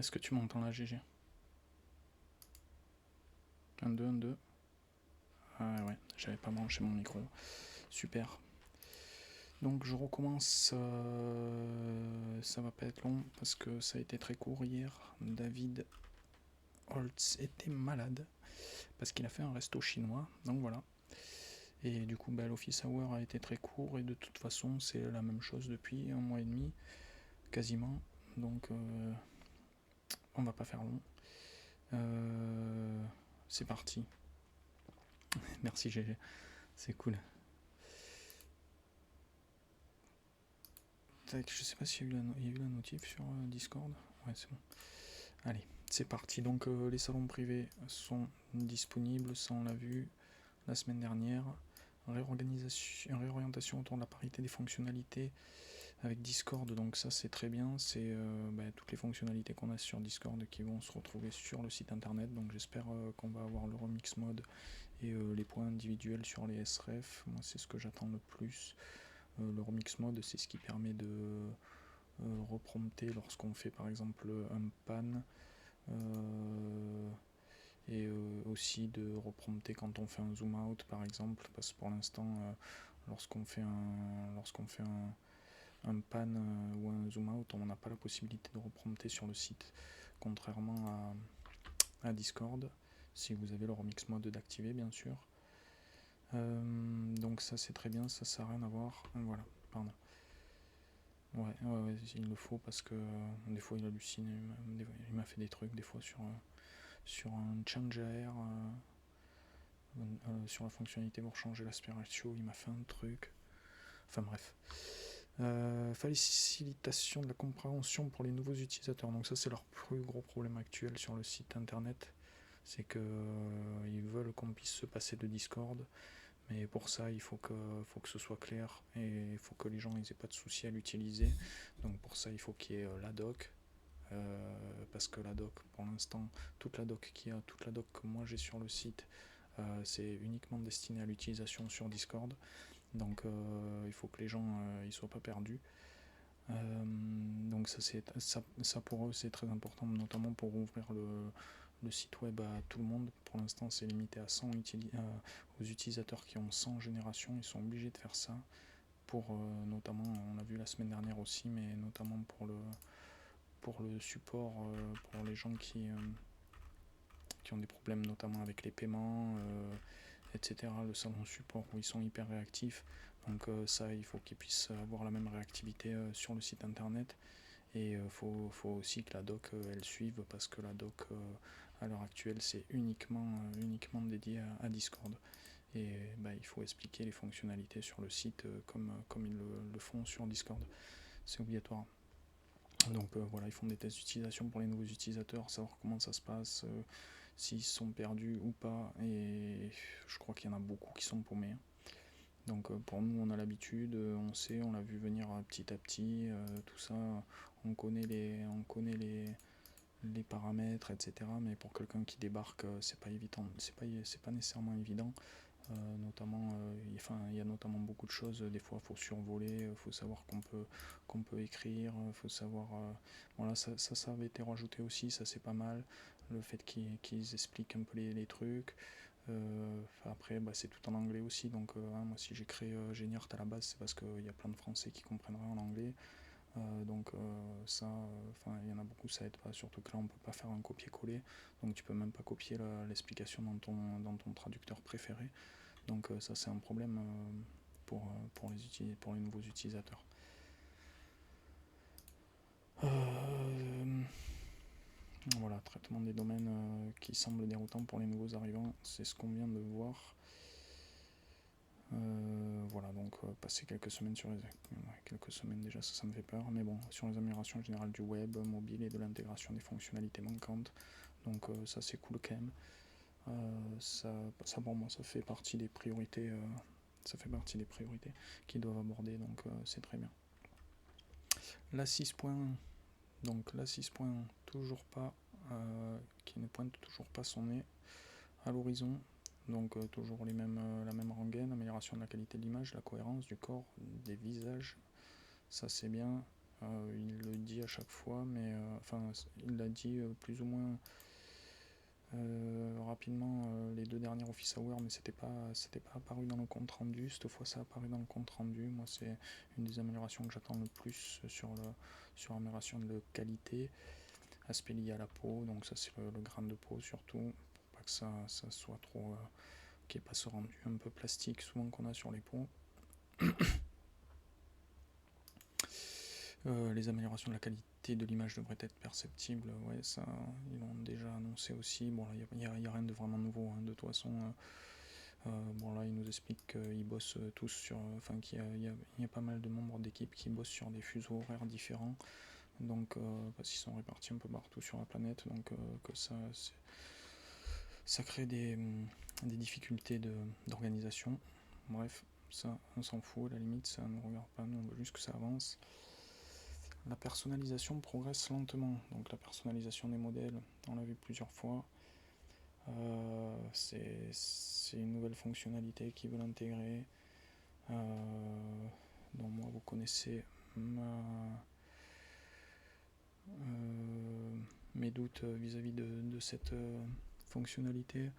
Est-ce que tu m'entends là, GG? 1, 2, 1, 2. Ah ouais, j'avais pas branché mon micro. Super. Donc je recommence. Ça va pas être long parce que ça a été très court hier. David Holtz était malade parce qu'il a fait un resto chinois. Donc voilà. Et du coup, l'office hour a été très court et de toute façon, c'est la même chose depuis 1 mois et demi, quasiment. Donc on va pas faire long. C'est parti. Merci GG. C'est cool. Je sais pas s'il y a eu la notif sur Discord. Ouais, c'est bon. Allez, c'est parti. Donc les salons privés sont disponibles, ça on l'a vu la semaine dernière. Réorientation autour de la parité des fonctionnalités avec Discord, donc ça c'est très bien. C'est toutes les fonctionnalités qu'on a sur Discord qui vont se retrouver sur le site internet. Donc j'espère qu'on va avoir le remix mode et les points individuels sur les SREF. Moi c'est ce que j'attends le plus. Le remix mode, c'est ce qui permet de reprompter lorsqu'on fait par exemple un pan et aussi de reprompter quand on fait un zoom out par exemple, parce que pour l'instant lorsqu'on fait un pan ou un zoom out, on n'a pas la possibilité de reprompter sur le site, contrairement à Discord, si vous avez le remix mode d'activer bien sûr. Donc ça c'est très bien, ça sert à rien à voir. Voilà, pardon. Ouais, il le faut parce que des fois il hallucine, il m'a fait des trucs des fois sur un change AR, sur la fonctionnalité pour changer l'aspect ratio, il m'a fait un truc. Enfin bref. Facilitation de la compréhension pour les nouveaux utilisateurs. Donc ça c'est leur plus gros problème actuel sur le site internet. C'est que ils veulent qu'on puisse se passer de Discord. Mais pour ça, il faut que ce soit clair et il faut que les gens n'aient pas de soucis à l'utiliser. Donc pour ça, il faut qu'il y ait la doc. Parce que la doc, pour l'instant, toute la doc que moi j'ai sur le site, c'est uniquement destiné à l'utilisation sur Discord. Donc il faut que les gens ne soient pas perdus. Donc ça pour eux c'est très important, notamment pour ouvrir le site web à tout le monde. Pour l'instant c'est limité à 100 aux utilisateurs qui ont 100 générations, ils sont obligés de faire ça pour notamment, on l'a vu la semaine dernière aussi, mais notamment pour le support, pour les gens qui ont des problèmes notamment avec les paiements, etc. Le salon support où ils sont hyper réactifs. Donc ça, il faut qu'ils puissent avoir la même réactivité sur le site internet. Et il faut aussi que la doc elle suive, parce que la doc à l'heure actuelle c'est uniquement dédié à Discord. Et il faut expliquer les fonctionnalités sur le site comme ils le font sur Discord. C'est obligatoire. Donc voilà, ils font des tests d'utilisation pour les nouveaux utilisateurs, savoir comment ça se passe, s'ils sont perdus ou pas. Et je crois qu'il y en a beaucoup qui sont paumés. Donc pour nous, on a l'habitude, on sait, on l'a vu venir petit à petit, tout ça, on connaît les paramètres, etc. Mais pour quelqu'un qui débarque, c'est pas évident, c'est pas nécessairement évident. Notamment, il y a notamment beaucoup de choses. Des fois, il faut survoler, il faut savoir qu'on peut écrire, il faut savoir. Voilà, ça avait été rajouté aussi, ça c'est pas mal. Le fait qu'ils expliquent un peu les trucs. Après, c'est tout en anglais aussi, donc moi si j'ai créé Geniart à la base, c'est parce qu'il y a plein de Français qui comprennent rien en anglais. Donc ça, il y en a beaucoup, ça aide pas, surtout que là on peut pas faire un copier-coller, donc tu peux même pas copier l'explication dans ton traducteur préféré. Donc ça c'est un problème pour les nouveaux utilisateurs. Voilà, traitement des domaines qui semble déroutant pour les nouveaux arrivants, c'est ce qu'on vient de voir. Voilà, donc passer quelques semaines quelques semaines déjà, ça me fait peur, mais bon, sur les améliorations générales du web mobile et de l'intégration des fonctionnalités manquantes, donc ça c'est cool quand même. Ça pour moi ça fait partie des priorités, qu'ils doivent aborder, donc c'est très bien. La 6. Donc la 6. Toujours pas, qui ne pointe toujours pas son nez à l'horizon. Donc toujours la même rengaine, amélioration de la qualité de l'image, la cohérence du corps, des visages, ça c'est bien. Il le dit à chaque fois, mais il l'a dit plus ou moins rapidement les 2 derniers Office Hours, mais c'était pas apparu dans le compte rendu. Cette fois, ça a apparu dans le compte rendu. Moi, c'est une des améliorations que j'attends le plus sur l'amélioration de qualité, aspect lié à la peau. Donc ça, c'est le grain de peau surtout, pour pas que ça soit trop, qu'il n'y ait pas ce rendu un peu plastique souvent qu'on a sur les peaux. Les améliorations de la qualité de l'image devraient être perceptibles, ouais, ça, ils l'ont déjà annoncé aussi. Bon, là, il n'y a rien de vraiment nouveau, hein, de toute façon. Bon, là, ils nous expliquent qu'ils bossent tous sur. Qu'il y a pas mal de membres d'équipe qui bossent sur des fuseaux horaires différents, donc, parce qu'ils sont répartis un peu partout sur la planète, donc que ça crée des difficultés d'organisation. Bref, ça, on s'en fout, à la limite, ça ne nous regarde pas, nous, on veut juste que ça avance. La personnalisation progresse lentement, donc la personnalisation des modèles, on l'a vu plusieurs fois. C'est une nouvelle fonctionnalité qu'ils veulent intégrer. Donc moi, vous connaissez mes doutes vis-à-vis de cette fonctionnalité.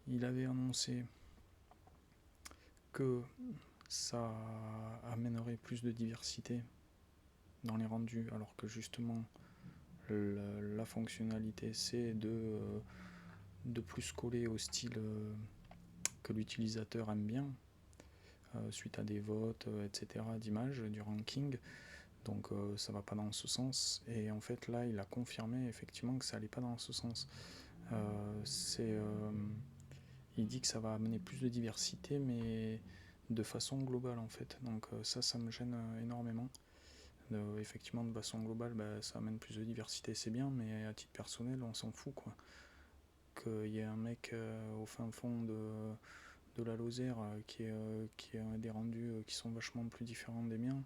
Il avait annoncé que ça amènerait plus de diversité dans les rendus, alors que justement la fonctionnalité c'est de plus coller au style que l'utilisateur aime bien, suite à des votes, etc., d'images, du ranking. Donc ça va pas dans ce sens. Et en fait là, il a confirmé effectivement que ça allait pas dans ce sens. Il dit que ça va amener plus de diversité, mais de façon globale en fait. Donc ça me gêne énormément. Effectivement, de façon globale, ça amène plus de diversité, c'est bien, mais à titre personnel, on s'en fout, quoi. Qu'il y ait un mec au fin fond de la Lozère qui a des rendus qui sont vachement plus différents des miens,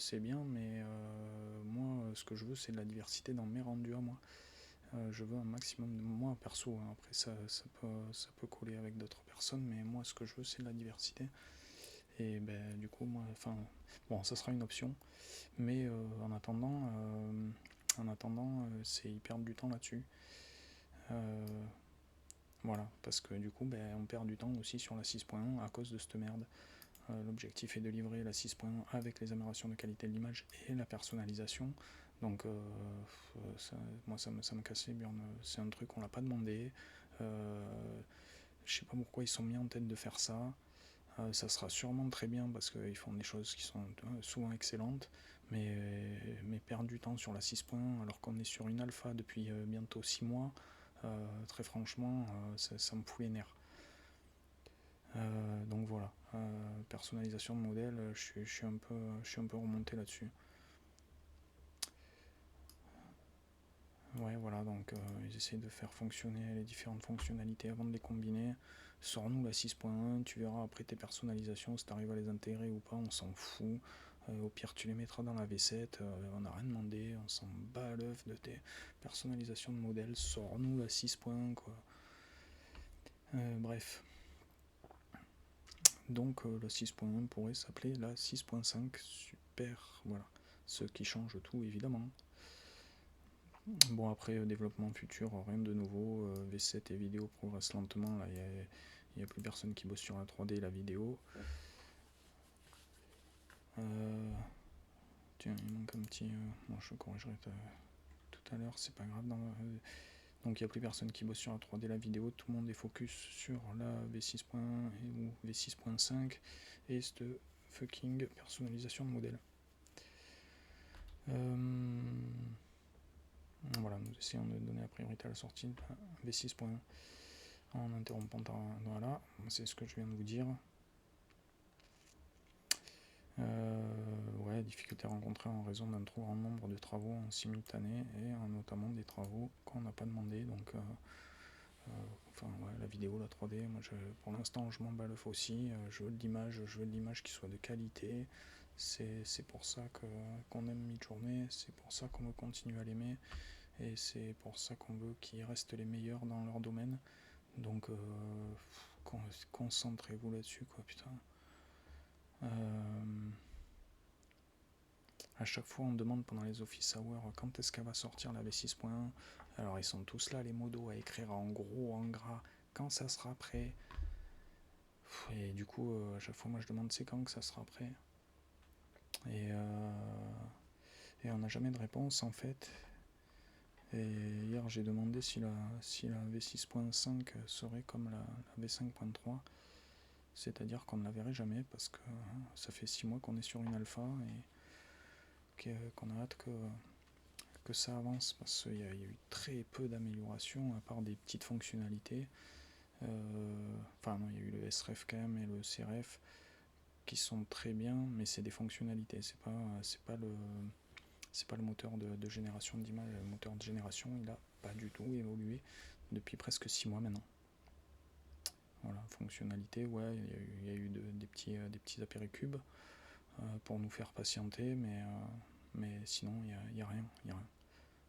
c'est bien, mais moi, ce que je veux, c'est de la diversité dans mes rendus à moi. Je veux un maximum de moi perso, hein. Après ça peut coller avec d'autres personnes, mais moi ce que je veux c'est de la diversité. Et du coup moi, bon, ça sera une option, mais en attendant c'est ils perdent du temps là-dessus. Voilà, parce que du coup on perd du temps aussi sur la 6.1 à cause de cette merde. L'objectif est de livrer la 6.1 avec les améliorations de qualité de l'image et la personnalisation. Donc moi ça me casse les burnes. C'est un truc qu'on l'a pas demandé. Je sais pas pourquoi ils sont mis en tête de faire ça. Ça sera sûrement très bien parce qu'ils font des choses qui sont souvent excellentes, mais perdre du temps sur la 6.1 alors qu'on est sur une alpha depuis bientôt 6 mois, très franchement, ça me fout les nerfs. Donc voilà, personnalisation de modèle, je suis un peu remonté là-dessus. Ouais, voilà, donc ils essayent de faire fonctionner les différentes fonctionnalités avant de les combiner. Sors-nous la 6.1, tu verras après tes personnalisations, si tu arrives à les intégrer ou pas, on s'en fout. Au pire, tu les mettras dans la V7, on n'a rien demandé, on s'en bat l'œuf de tes personnalisations de modèles. Sors-nous la 6.1, quoi. Bref. Donc la 6.1 pourrait s'appeler la 6.5, super, voilà. Ce qui change tout, évidemment. Bon, après, développement futur, rien de nouveau. V7 et vidéo progressent lentement. Là, il n'y a plus personne qui bosse sur la 3D et la vidéo. Tiens, il manque un petit. Bon, je corrigerai tout à l'heure, c'est pas grave. Donc, il n'y a plus personne qui bosse sur la 3D et la vidéo. Tout le monde est focus sur la V6.1 ou V6.5 et cette fucking personnalisation de modèle. Voilà, nous essayons de donner la priorité à la sortie de la V6.1 en interrompant. Voilà, c'est ce que je viens de vous dire. Ouais, difficultés rencontrées en raison d'un trop grand nombre de travaux en simultané et notamment des travaux qu'on n'a pas demandé. Donc, la vidéo, la 3D, moi pour l'instant je m'en bats l'œuf aussi. Je veux de l'image qui soit de qualité. C'est pour ça qu'on aime Midjourney, c'est pour ça qu'on veut continuer à l'aimer et c'est pour ça qu'on veut qu'ils restent les meilleurs dans leur domaine. Donc concentrez-vous là-dessus, quoi, putain. À chaque fois, on demande pendant les office hours quand est-ce qu'elle va sortir la V6.1. Alors, ils sont tous là, les modos, à écrire en gros, en gras, quand ça sera prêt. Et du coup, à chaque fois, moi, je demande c'est quand que ça sera prêt. Et on n'a jamais de réponse, en fait. Et hier, j'ai demandé si la V6.5 serait comme la V5.3. C'est-à-dire qu'on ne la verrait jamais, parce que ça fait 6 mois qu'on est sur une alpha, et qu'on a hâte que ça avance, parce qu'il y a eu très peu d'améliorations, à part des petites fonctionnalités. Enfin, non, il y a eu le SREFcam et le CRF qui sont très bien, mais c'est des fonctionnalités, c'est pas le moteur de génération d'image. Le moteur de génération, il a pas du tout évolué depuis presque 6 mois maintenant. Voilà, fonctionnalité, ouais, il y a eu des petits apéricubes pour nous faire patienter, mais sinon, il n'y a rien.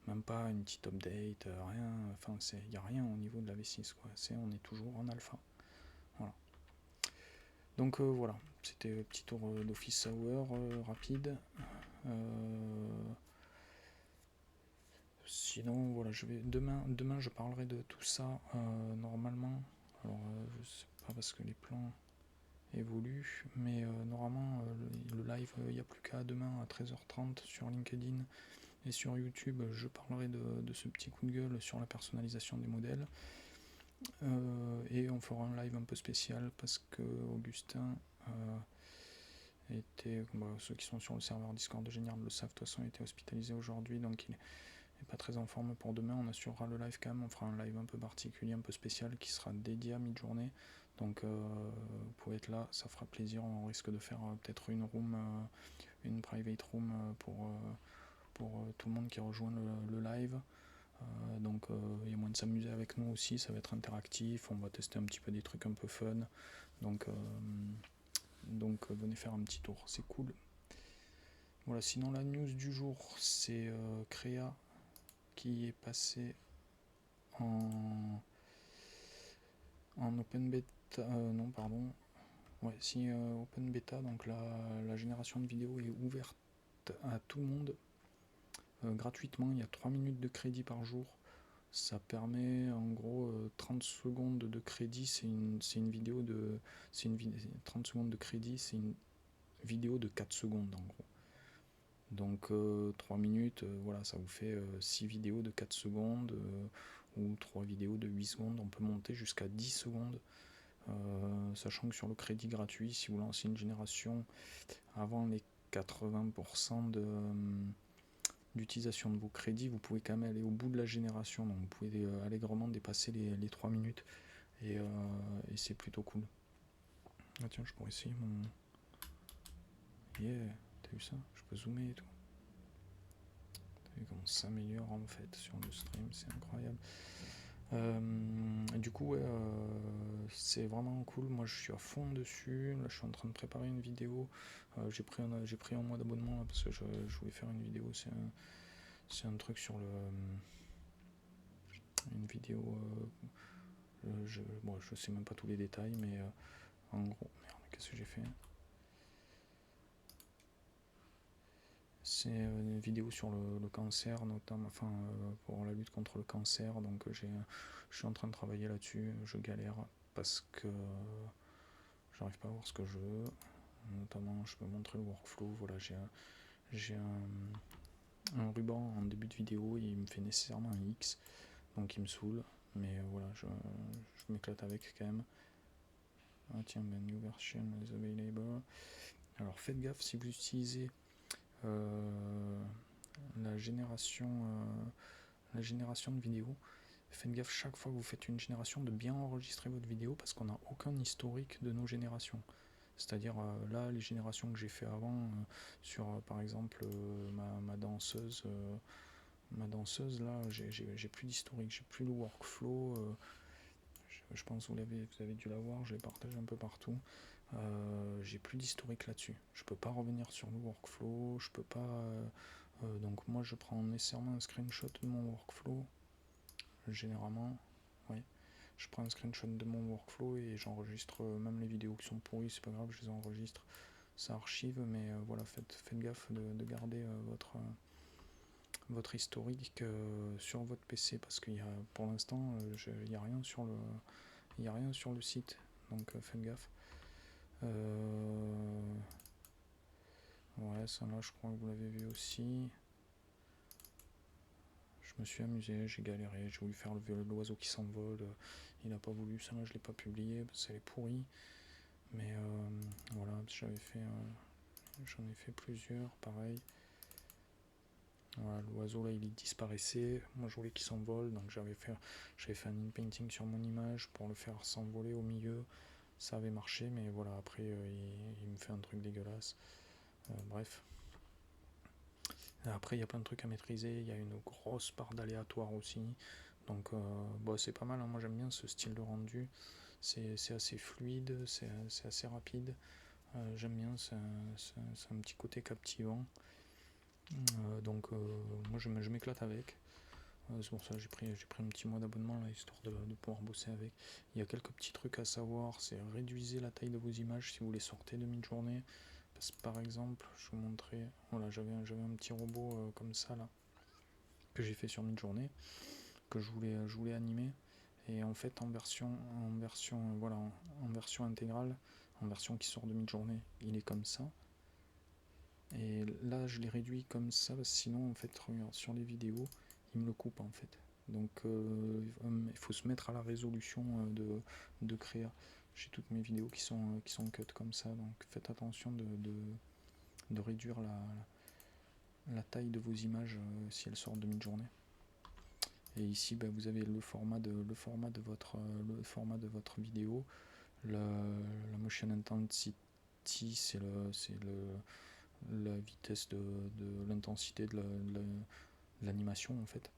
Même pas une petite update, rien. Enfin, il n'y a rien au niveau de la V6, quoi. On est toujours en alpha. Voilà. Donc voilà, c'était le petit tour d'office hour rapide. Sinon, voilà, demain, je parlerai de tout ça normalement. Alors, je sais pas parce que les plans évoluent, mais normalement, le live, il n'y a plus qu'à demain à 13h30 sur LinkedIn et sur YouTube. Je parlerai de ce petit coup de gueule sur la personnalisation des modèles. Et on fera un live un peu spécial parce que Augustin était, ceux qui sont sur le serveur Discord de Génial le savent, de toute façon, il était hospitalisé aujourd'hui, donc il n'est pas très en forme pour demain. On assurera le live quand même, on fera un live un peu particulier, un peu spécial qui sera dédié à mi-journée. Donc vous pouvez être là, ça fera plaisir. On risque de faire peut-être une private room pour tout le monde qui rejoint le live. Donc il y a moyen de s'amuser avec nous aussi, ça va être interactif, on va tester un petit peu des trucs un peu fun. Donc venez faire un petit tour, c'est cool. Voilà, sinon la news du jour, c'est Créa qui est passé en open beta, non pardon, open beta, donc la génération de vidéos est ouverte à tout le monde gratuitement. Il y a 3 minutes de crédit par jour. Ça permet en gros 30 secondes de crédit, c'est une vidéo de. 30 secondes de crédit, c'est une vidéo de 4 secondes en gros. Donc 3 minutes, voilà, ça vous fait 6 vidéos de 4 secondes ou 3 vidéos de 8 secondes. On peut monter jusqu'à 10 secondes. Sachant que sur le crédit gratuit, si vous lancez une génération avant les 80% d'utilisation de vos crédits, vous pouvez quand même aller au bout de la génération, donc vous pouvez allègrement dépasser les 3 minutes, et c'est plutôt cool. Ah tiens, je pourrais essayer mon... Yeah, t'as vu ça? Je peux zoomer et tout. T'as vu comment ça s'améliore en fait sur le stream, c'est incroyable. Du coup, ouais, c'est vraiment cool. Moi, je suis à fond dessus. Là, je suis en train de préparer une vidéo. J'ai pris un mois d'abonnement là, parce que je voulais faire une vidéo. C'est un truc sur une vidéo. Je sais même pas tous les détails, mais en gros, merde, qu'est-ce que j'ai fait? C'est une vidéo sur le cancer, notamment, enfin pour la lutte contre le cancer. Donc je suis en train de travailler là-dessus. Je galère parce que j'arrive pas à voir ce que je veux. Notamment, je peux montrer le workflow. Voilà, j'ai un ruban en début de vidéo et il me fait nécessairement un X, donc il me saoule. Mais voilà, je m'éclate avec quand même. Ah tiens, new version is available. Alors faites gaffe si vous utilisez la génération de vidéos. Faites gaffe chaque fois que vous faites une génération de bien enregistrer votre vidéo, parce qu'on n'a aucun historique de nos générations. C'est-à-dire là, les générations que j'ai fait avant sur par exemple ma danseuse là, j'ai plus d'historique, j'ai plus le workflow. Je pense que vous avez dû l'avoir, je l'ai partagé un peu partout. J'ai plus d'historique là-dessus. Je peux pas revenir sur le workflow, je peux pas. Donc moi, je prends nécessairement un screenshot de mon workflow. Généralement, oui. Je prends un screenshot de mon workflow et j'enregistre même les vidéos qui sont pourries, c'est pas grave, je les enregistre. ça archive, mais voilà, faites gaffe de garder votre historique sur votre PC, parce qu'il y a, pour l'instant, il n'y a rien sur le site, donc faites gaffe. Ouais, ça là, je crois que vous l'avez vu aussi. Je me suis amusé, j'ai galéré, j'ai voulu faire l'oiseau qui s'envole, il n'a pas voulu, ça là je l'ai pas publié, parce qu'elle est pourrie. Mais voilà, j'en ai fait plusieurs, pareil. Voilà, l'oiseau là il disparaissait, moi je voulais qu'il s'envole, donc j'avais fait un in-painting sur mon image pour le faire s'envoler au milieu. Ça avait marché, mais voilà, après il me fait un truc dégueulasse. Bref. Après il y a plein de trucs à maîtriser, il y a une grosse part d'aléatoire aussi. Donc bon, c'est pas mal, hein. Moi j'aime bien ce style de rendu. C'est assez fluide, c'est assez rapide. J'aime bien, c'est un petit côté captivant. Donc moi je m'éclate avec. C'est pour ça que j'ai pris un petit mois d'abonnement là, histoire de pouvoir bosser avec. Il y a quelques petits trucs à savoir, c'est réduisez la taille de vos images si vous les sortez de mid-journée. Parce que par exemple, je vous montrais, voilà, j'avais un petit robot comme ça là, que j'ai fait sur mid-journée, que je voulais animer. Et en fait en version voilà, en version intégrale, en version qui sort de mid-journée, il est comme ça. Et là je l'ai réduit comme ça, parce que sinon en fait regarde, sur les vidéos il me le coupe en fait. Donc il faut se mettre à la résolution de créa. J'ai toutes mes vidéos qui sont cut comme ça, donc faites attention de réduire la taille de vos images si elles sortent de mid-journée. Et ici vous avez le format de votre vidéo. La motion intensity, c'est la vitesse de l'intensité de l'animation en fait.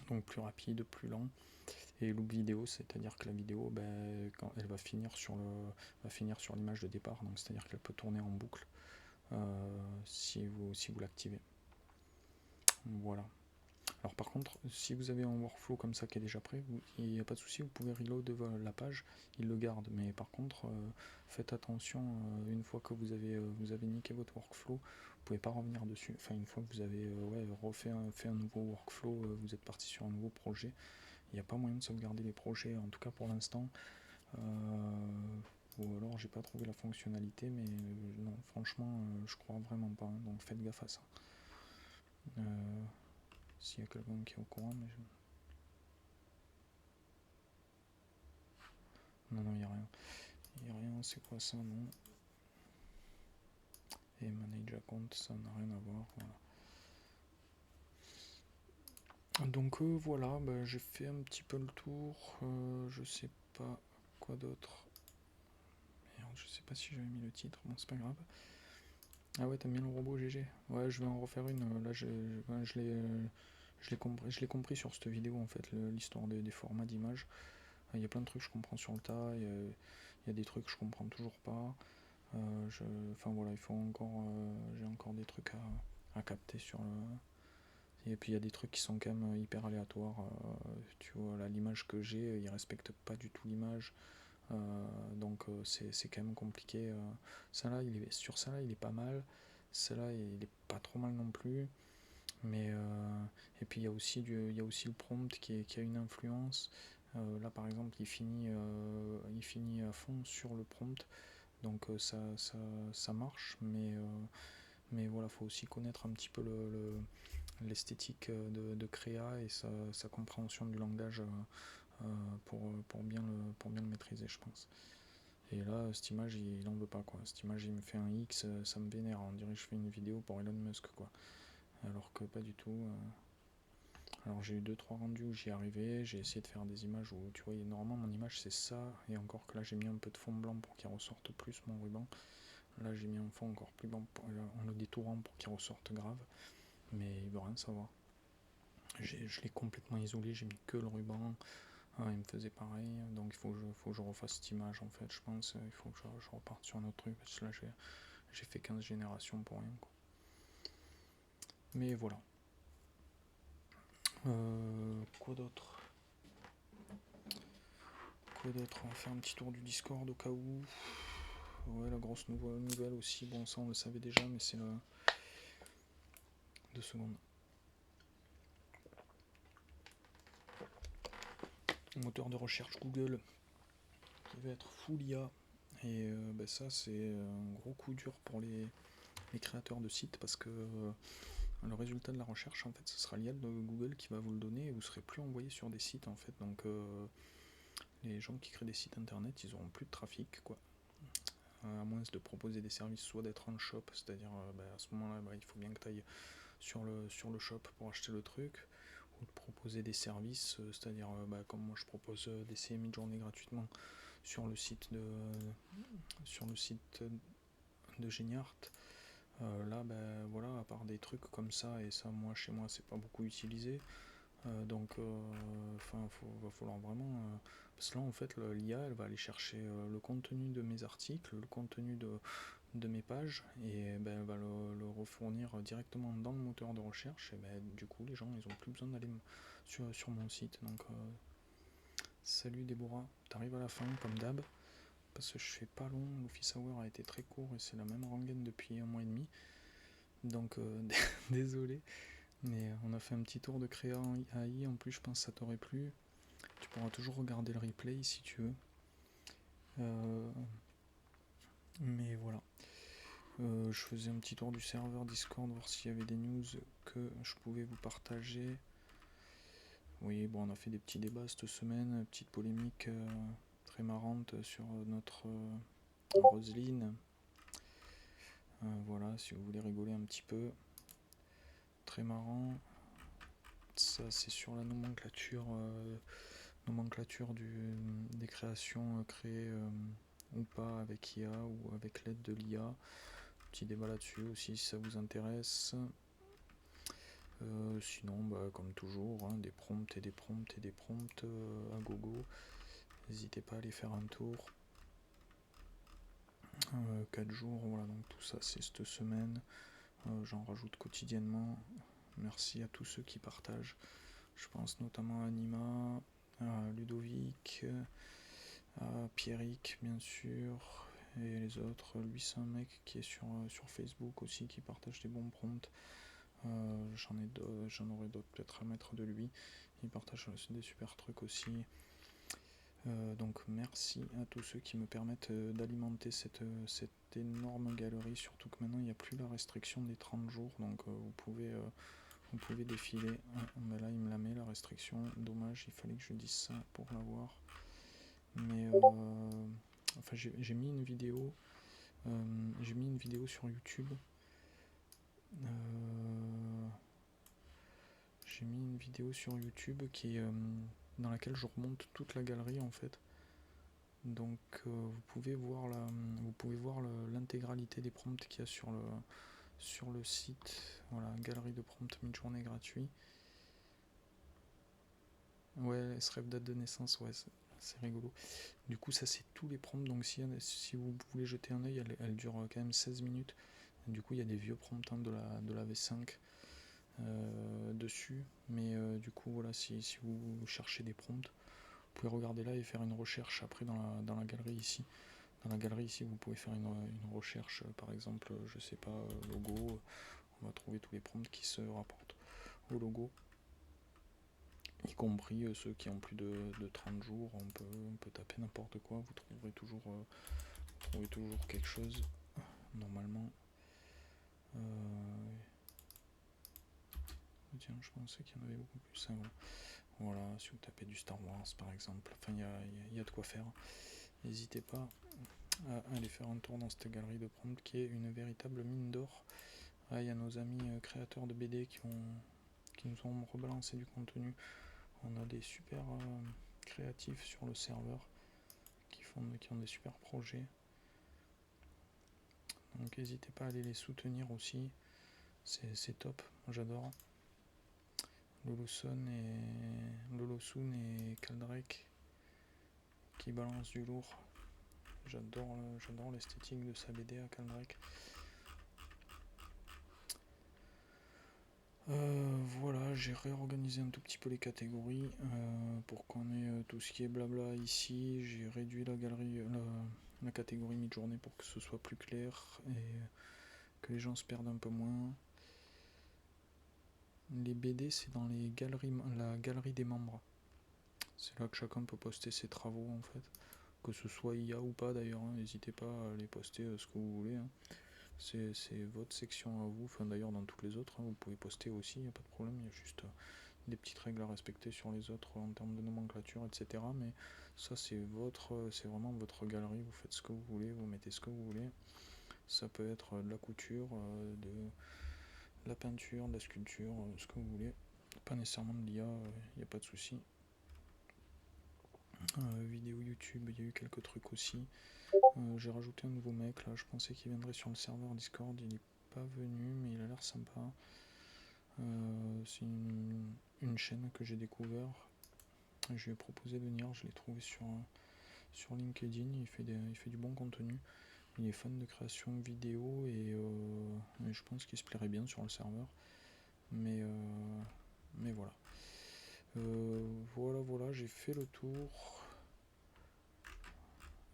Donc plus rapide, plus lent. Et loop vidéo, c'est-à-dire que la vidéo, quand elle va finir sur l'image de départ, donc c'est-à-dire qu'elle peut tourner en boucle si vous l'activez. Voilà. Alors par contre, si vous avez un workflow comme ça qui est déjà prêt, il n'y a pas de souci, vous pouvez reload la page, il le garde. Mais par contre, faites attention, une fois que vous avez niqué votre workflow, vous pouvez pas revenir dessus. Enfin, une fois que vous avez fait un nouveau workflow, vous êtes parti sur un nouveau projet, il n'y a pas moyen de sauvegarder les projets, en tout cas pour l'instant. Ou alors j'ai pas trouvé la fonctionnalité, mais non, franchement, je crois vraiment pas, hein, donc faites gaffe à ça. S'il y a quelqu'un qui est au courant, mais non, il n'y a rien. Il n'y a rien, c'est quoi ça, non? Et manage account, ça n'a rien à voir, voilà. Donc voilà, j'ai fait un petit peu le tour. Je sais pas quoi d'autre. Merde, je sais pas si j'avais mis le titre, bon c'est pas grave. Ah ouais, t'aimes bien le robot GG? Ouais, je vais en refaire une. Là, je l'ai compris sur cette vidéo en fait, l'histoire des formats d'image. Il y a plein de trucs que je comprends sur le tas, il y a des trucs que je comprends toujours pas. Enfin voilà, j'ai encore des trucs à capter sur le. Et puis il y a des trucs qui sont quand même hyper aléatoires. Tu vois, là, l'image que j'ai, il respecte pas du tout l'image. Donc c'est quand même compliqué. Sur ça là, il est pas mal. Celle-là, il est pas trop mal non plus. Mais et puis il y a aussi le prompt qui a une influence. Là par exemple, il finit à fond sur le prompt. Donc ça marche, mais voilà, faut aussi connaître un petit peu l'esthétique de créa et sa compréhension du langage pour bien le maîtriser, je pense. Et là, cette image, il en veut pas, quoi. Cette image, il me fait un X, ça me vénère. On dirait que je fais une vidéo pour Elon Musk, quoi. Alors que pas du tout. Alors j'ai eu 2-3 rendus où j'y arrivais, j'ai essayé de faire des images où, tu vois, normalement mon image c'est ça, et encore que là j'ai mis un peu de fond blanc pour qu'il ressorte plus mon ruban. Là j'ai mis un fond encore plus blanc en le détourant pour qu'il ressorte grave, mais il veut rien savoir. Je l'ai complètement isolé, j'ai mis que le ruban, il me faisait pareil, donc il faut que je refasse cette image en fait, je pense, il faut que je reparte sur un autre truc, parce que là j'ai fait 15 générations pour rien, quoi. Mais voilà. Quoi d'autre? On va faire un petit tour du Discord au cas où. Ouais, la grosse nouvelle aussi, bon ça on le savait déjà, mais c'est le... 2 secondes. Moteur de recherche Google qui va être full IA. Et ça c'est un gros coup dur pour les créateurs de sites parce que le résultat de la recherche en fait ce sera l'IA de Google qui va vous le donner et vous ne serez plus envoyé sur des sites en fait. Donc les gens qui créent des sites internet ils auront plus de trafic quoi. À moins de proposer des services, soit d'être en shop, c'est-à-dire à ce moment-là il faut bien que tu ailles sur le shop pour acheter le truc, ou de proposer des services, c'est-à-dire comme moi je propose d'essayer mid-journée gratuitement sur le site de Geniart. Là voilà, à part des trucs comme ça, et ça moi chez moi c'est pas beaucoup utilisé, donc va falloir vraiment parce que là en fait l'IA elle va aller chercher le contenu de mes articles, le contenu de mes pages, et elle va le refournir directement dans le moteur de recherche, et du coup les gens ils ont plus besoin d'aller sur mon site. Donc salut Déborah, t'arrives à la fin comme d'hab, parce que je fais pas long, l'office hour a été très court et c'est la même rengaine depuis 1 mois et demi, donc désolé, mais on a fait un petit tour de créa en AI, en plus je pense que ça t'aurait plu, tu pourras toujours regarder le replay si tu veux, mais voilà. Je faisais un petit tour du serveur Discord, voir s'il y avait des news que je pouvais vous partager. Oui, bon, on a fait des petits débats cette semaine, petite polémique très marrante sur notre Roseline. Voilà, si vous voulez rigoler un petit peu. Très marrant. Ça, c'est sur la nomenclature des créations créées ou pas avec IA ou avec l'aide de l'IA. Petit débat là-dessus aussi si ça vous intéresse. Sinon, comme toujours, des prompts et des prompts et des prompts à gogo. N'hésitez pas à aller faire un tour. 4 jours, voilà, donc tout ça c'est cette semaine. J'en rajoute quotidiennement. Merci à tous ceux qui partagent. Je pense notamment à Nima, à Ludovic, à Pierrick bien sûr, et les autres. Lui c'est un mec qui est sur Facebook aussi, qui partage des bons prompts. J'en aurais d'autres peut-être à mettre de lui. Il partage des super trucs aussi. Donc merci à tous ceux qui me permettent d'alimenter cette énorme galerie, surtout que maintenant il n'y a plus la restriction des 30 jours, donc vous pouvez défiler. Mais là il me la met la restriction, dommage, il fallait que je dise ça pour l'avoir. Mais enfin j'ai mis une vidéo sur YouTube. J'ai mis une vidéo sur YouTube qui est dans laquelle je remonte toute la galerie en fait. Donc vous pouvez voir l'intégralité des prompts qu'il y a sur le site. Voilà, galerie de prompts mid-journée gratuit. Ouais, SREF date de naissance, ouais, c'est rigolo. Du coup, ça c'est tous les prompts, donc si vous voulez jeter un œil, elle dure quand même 16 minutes. Du coup, il y a des vieux prompts de la V5 dessus, mais du coup, voilà, si vous cherchez des prompts, vous pouvez regarder là et faire une recherche après dans la galerie ici. Dans la galerie ici, vous pouvez faire une recherche, par exemple, je sais pas, logo, on va trouver tous les prompts qui se rapportent au logo, y compris ceux qui ont plus de 30 jours, on peut taper n'importe quoi, vous trouverez toujours quelque chose, normalement. Tiens, je pensais qu'il y en avait beaucoup plus, hein, voilà, si vous tapez du Star Wars par exemple, enfin il y a de quoi faire. N'hésitez pas à aller faire un tour dans cette galerie de prompts qui est une véritable mine d'or. Il y a nos amis créateurs de BD qui nous ont rebalancé du contenu. On a des super créatifs sur le serveur qui ont des super projets. Donc n'hésitez pas à aller les soutenir aussi. C'est top, j'adore. Lolosun et Kaldrek qui balancent du lourd. J'adore l'esthétique de sa BD à Kaldrek. Voilà, j'ai réorganisé un tout petit peu les catégories pour qu'on ait tout ce qui est blabla ici. J'ai réduit la galerie, la catégorie mi-journée pour que ce soit plus clair et que les gens se perdent un peu moins. Les BD, c'est dans la galerie des membres. C'est là que chacun peut poster ses travaux en fait. Que ce soit IA ou pas d'ailleurs, hein, n'hésitez pas à les poster ce que vous voulez. Hein. C'est votre section à vous, enfin d'ailleurs dans toutes les autres, hein, vous pouvez poster aussi, il n'y a pas de problème, il y a juste des petites règles à respecter sur les autres en termes de nomenclature, etc. Mais ça c'est vraiment votre galerie, vous faites ce que vous voulez, vous mettez ce que vous voulez. Ça peut être de la couture, de la peinture, de la sculpture, ce que vous voulez. Pas nécessairement de l'IA, il n'y a pas de souci. Vidéo YouTube, il y a eu quelques trucs aussi. J'ai rajouté un nouveau mec là, je pensais qu'il viendrait sur le serveur Discord, il n'est pas venu mais il a l'air sympa. C'est une chaîne que j'ai découvert. Je lui ai proposé de venir, je l'ai trouvé sur LinkedIn, il fait du bon contenu. Il est fan de création vidéo et je pense qu'il se plairait bien sur le serveur. Mais voilà. Voilà, j'ai fait le tour.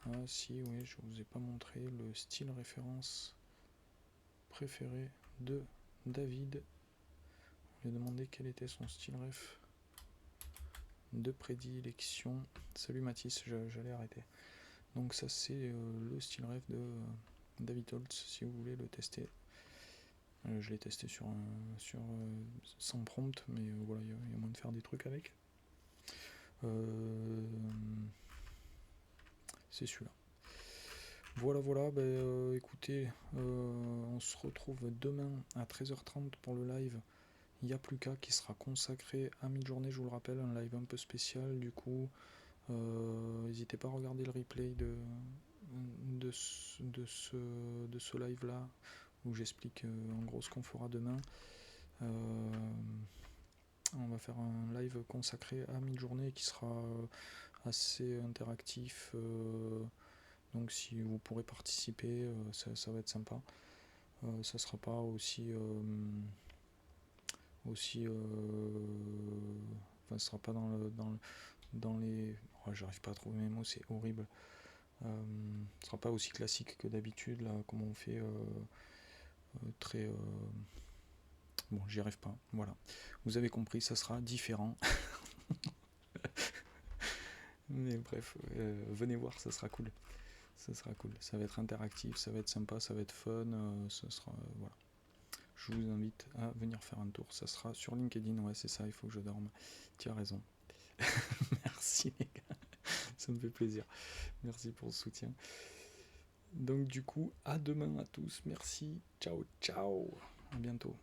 Ah si, oui, je vous ai pas montré le style référence préféré de David. Je lui ai demandé quel était son style ref de prédilection. Salut Mathis, j'allais arrêter. Donc ça c'est le style ref de David Holtz, si vous voulez le tester. Je l'ai testé sans prompt, mais voilà, il y a moyen de faire des trucs avec. C'est celui-là. Voilà, écoutez, on se retrouve demain à 13h30 pour le live. Il n'y a plus qu'à qui sera consacré à mi-journée, je vous le rappelle, un live un peu spécial. Du coup, n'hésitez pas à regarder le replay de ce live-là, où j'explique en gros ce qu'on fera demain. On va faire un live consacré à mi-journée qui sera assez interactif. Donc si vous pourrez participer, ça va être sympa. Ça sera pas aussi enfin, ce sera pas dans les j'arrive pas à trouver mes mots, c'est horrible. Ce sera pas aussi classique que d'habitude là, comme on fait très bon, j'y arrive pas, voilà, vous avez compris, ça sera différent. Mais bref, venez voir, ça sera cool, ça va être interactif, ça va être sympa, ça va être fun, ça sera voilà. Je vous invite à venir faire un tour. Ça sera sur LinkedIn. Ouais, c'est ça, il faut que je dorme. Tu as raison. Merci les gars. Ça me fait plaisir. Merci pour le soutien. Donc du coup, à demain à tous. Merci. Ciao, ciao. À bientôt.